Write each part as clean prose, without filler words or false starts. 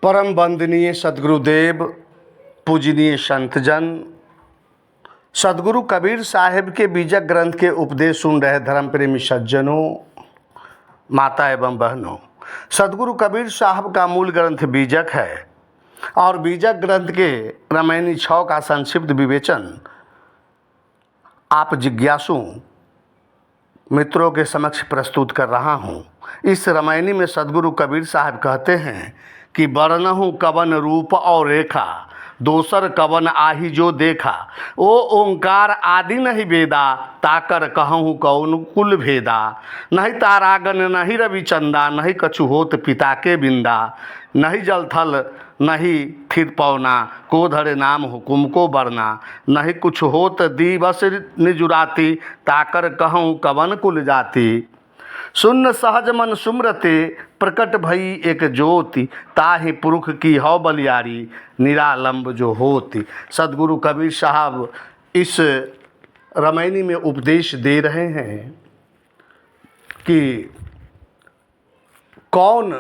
परम वंदनीय सदगुरुदेव, पूजनीय संतजन, सदगुरु कबीर साहिब के बीजक ग्रंथ के उपदेश सुन रहे धर्म प्रेमी सज्जनों, माता एवं बहनों। सदगुरु कबीर साहब का मूल ग्रंथ बीजक है और बीजक ग्रंथ के रामायणी 6 का संक्षिप्त विवेचन आप जिज्ञासु मित्रों के समक्ष प्रस्तुत कर रहा हूँ। इस रामायणी में सदगुरु कबीर साहब कहते हैं कि बरनहु कवन रूप और रेखा, दोसर कवन आही जो देखा। ओ ओंकार आदि नहीं वेदा, ताकर कहूँ कौन कुल भेदा। नहीं तारागन नहीं रवि चंदा, नहीं कछु होत पिता के बिंदा। नहीं जल थल नहीं थिर पौना, को धरे नाम हुकुम को बरना। नहीं कुछ होत दिवस निजुराती, ताकर कहूँ कवन कुल जाति। सुन्न सहज मन सुमरते, प्रकट भई एक ज्योति। ताहि पुरुष की हौ बलियारी, निरालंब जो होती। सदगुरु कबीर साहब इस रामायणी में उपदेश दे रहे हैं कि कौन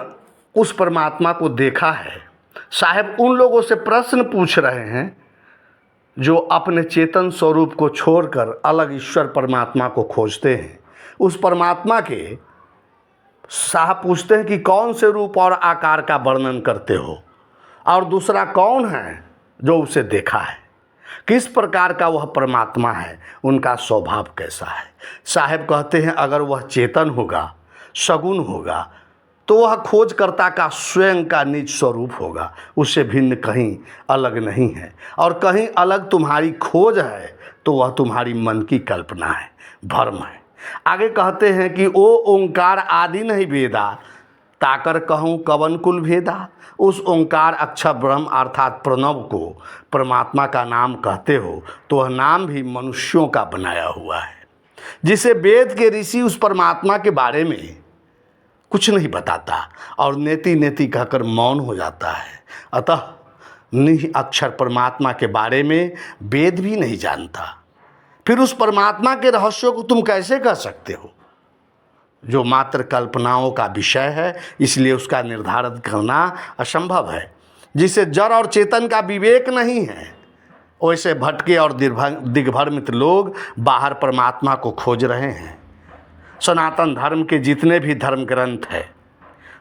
उस परमात्मा को देखा है। साहब उन लोगों से प्रश्न पूछ रहे हैं जो अपने चेतन स्वरूप को छोड़कर अलग ईश्वर परमात्मा को खोजते हैं। उस परमात्मा के साहब पूछते हैं कि कौन से रूप और आकार का वर्णन करते हो, और दूसरा कौन है जो उसे देखा है, किस प्रकार का वह परमात्मा है, उनका स्वभाव कैसा है। साहब कहते हैं अगर वह चेतन होगा, सगुण होगा, तो वह खोजकर्ता का स्वयं का निज स्वरूप होगा, उससे भिन्न कहीं अलग नहीं है। और कहीं अलग तुम्हारी खोज है तो वह तुम्हारी मन की कल्पना है, भ्रम है। आगे कहते हैं कि ओ ओंकार आदि नहीं वेदा, ताकर कहूँ कवन कुल भेदा। उस ओंकार अक्षर ब्रह्म अर्थात प्रणव को परमात्मा का नाम कहते हो तो वह नाम भी मनुष्यों का बनाया हुआ है, जिसे वेद के ऋषि उस परमात्मा के बारे में कुछ नहीं बताता और नेति नेति कहकर मौन हो जाता है। अतः निह अक्षर परमात्मा के बारे में वेद भी नहीं जानता। फिर उस परमात्मा के रहस्यों को तुम कैसे कह सकते हो, जो मात्र कल्पनाओं का विषय है, इसलिए उसका निर्धारण करना असंभव है। जिसे जड़ और चेतन का विवेक नहीं है, वैसे भटके और दिग्भ्रमित लोग बाहर परमात्मा को खोज रहे हैं। सनातन धर्म के जितने भी धर्म ग्रंथ है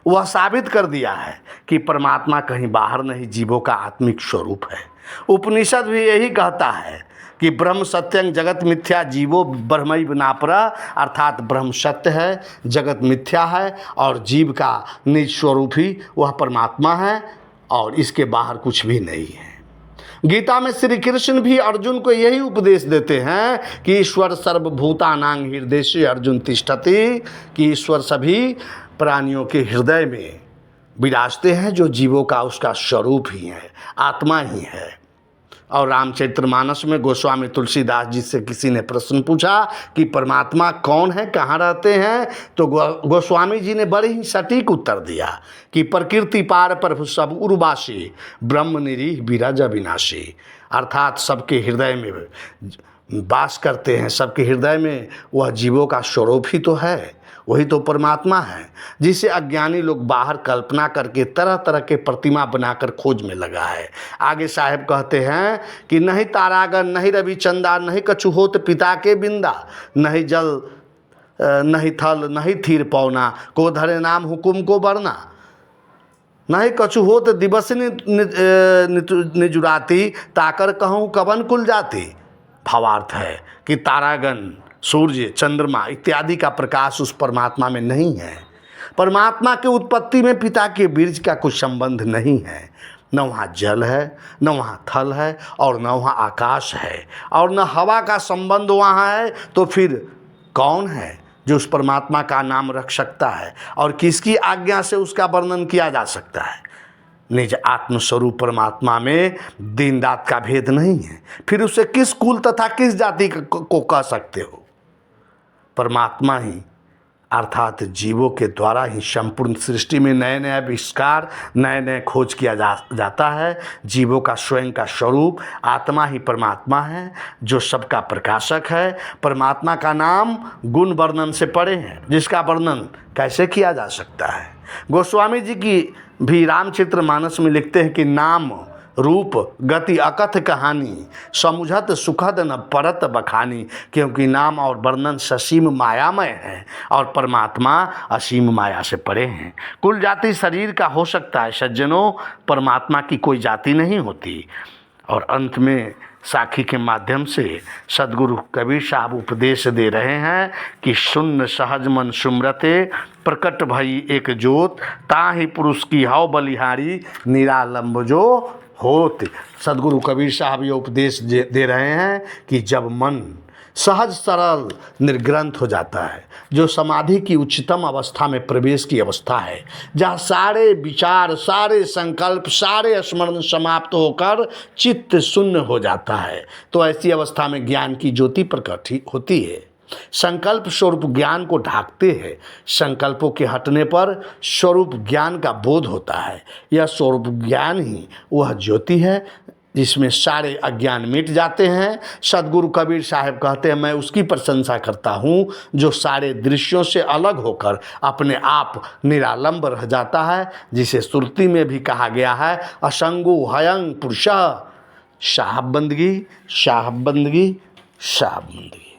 वह साबित कर दिया है कि परमात्मा कहीं बाहर नहीं, जीवों का आत्मिक स्वरूप है। उपनिषद भी यही कहता है कि ब्रह्म सत्यं जगत मिथ्या, जीवो ब्रह्मैव नापरा, अर्थात ब्रह्म सत्य है, जगत मिथ्या है और जीव का निज स्वरूप ही वह परमात्मा है और इसके बाहर कुछ भी नहीं है। गीता में श्री कृष्ण भी अर्जुन को यही उपदेश देते हैं कि ईश्वर सर्वभूतानां हृदयेषु अर्जुन तिष्ठति, कि ईश्वर सभी प्राणियों के हृदय में विराजते हैं, जो जीवों का उसका स्वरूप ही है, आत्मा ही है। और रामचरितमानस में गोस्वामी तुलसीदास जी से किसी ने प्रश्न पूछा कि परमात्मा कौन है, कहाँ रहते हैं, तो गोस्वामी जी ने बड़े ही सटीक उत्तर दिया कि प्रकृति पार प्रभु सब उर्वासी, ब्रह्म निरीह विरज अविनाशी। अर्थात सबके हृदय में वास करते हैं, सबके हृदय में वह जीवों का स्वरूप ही तो है, वही तो परमात्मा है, जिसे अज्ञानी लोग बाहर कल्पना करके तरह तरह के प्रतिमा बनाकर खोज में लगा है। आगे साहब कहते हैं कि नहीं तारागन नहीं रवि चंदा, नहीं कछु होत पिता के बिंदा। नहीं जल नहीं थल नहीं थीर पौना, को धरे नाम हुकुम को बरना। नहीं कछु होत दिवस निजुराती, ताकर कहूँ कवन कुल जाति। भावार्थ है कि तारागण, सूर्य, चंद्रमा इत्यादि का प्रकाश उस परमात्मा में नहीं है। परमात्मा के उत्पत्ति में पिता के बीज का कुछ संबंध नहीं है। न वहाँ जल है, न वहाँ थल है और न वहाँ आकाश है और न हवा का संबंध वहाँ है। तो फिर कौन है जो उस परमात्मा का नाम रख सकता है और किसकी आज्ञा से उसका वर्णन किया जा सकता है। निज आत्मस्वरूप परमात्मा में दिन रात का भेद नहीं है, फिर उसे किस कुल तथा किस जाति को कह सकते हो। परमात्मा ही अर्थात जीवों के द्वारा ही संपूर्ण सृष्टि में नए नए आविष्कार, नए नए खोज किया जाता है। जीवों का स्वयं का स्वरूप आत्मा ही परमात्मा है, जो सबका प्रकाशक है। परमात्मा का नाम गुण वर्णन से परे है, जिसका वर्णन कैसे किया जा सकता है। गोस्वामी जी की भी रामचरितमानस में लिखते हैं कि नाम रूप गति अकथ कहानी, समुझत सुखद न परत बखानी। क्योंकि नाम और वर्णन ससीम मायामय है और परमात्मा असीम माया से परे हैं। कुल जाति शरीर का हो सकता है सज्जनों, परमात्मा की कोई जाति नहीं होती। और अंत में साखी के माध्यम से सदगुरु कबीर साहब उपदेश दे रहे हैं कि शून्य सहज मन सुमरते, प्रकट भई एक जोत, ताहि पुरुष की हव बलिहारी, निरालंब जो होत। सदगुरु कबीर साहब ये उपदेश दे रहे हैं कि जब मन सहज सरल निर्ग्रंथ हो जाता है, जो समाधि की उच्चतम अवस्था में प्रवेश की अवस्था है, जहाँ सारे विचार, सारे संकल्प, सारे स्मरण समाप्त होकर चित्त शून्य हो जाता है, तो ऐसी अवस्था में ज्ञान की ज्योति प्रकट होती है। संकल्प स्वरूप ज्ञान को ढाकते हैं। संकल्पों के हटने पर स्वरूप ज्ञान का बोध होता है। यह स्वरूप ज्ञान ही वह ज्योति है जिसमें सारे अज्ञान मिट जाते हैं। सदगुरु कबीर साहब कहते हैं, मैं उसकी प्रशंसा करता हूँ जो सारे दृश्यों से अलग होकर अपने आप निरालंब रह जाता है, जिसे श्रुति में भी कहा गया है, असंगो हयंग पुरुषः, साहब बंदगी, साहब बंदगी, साहब बंदगी।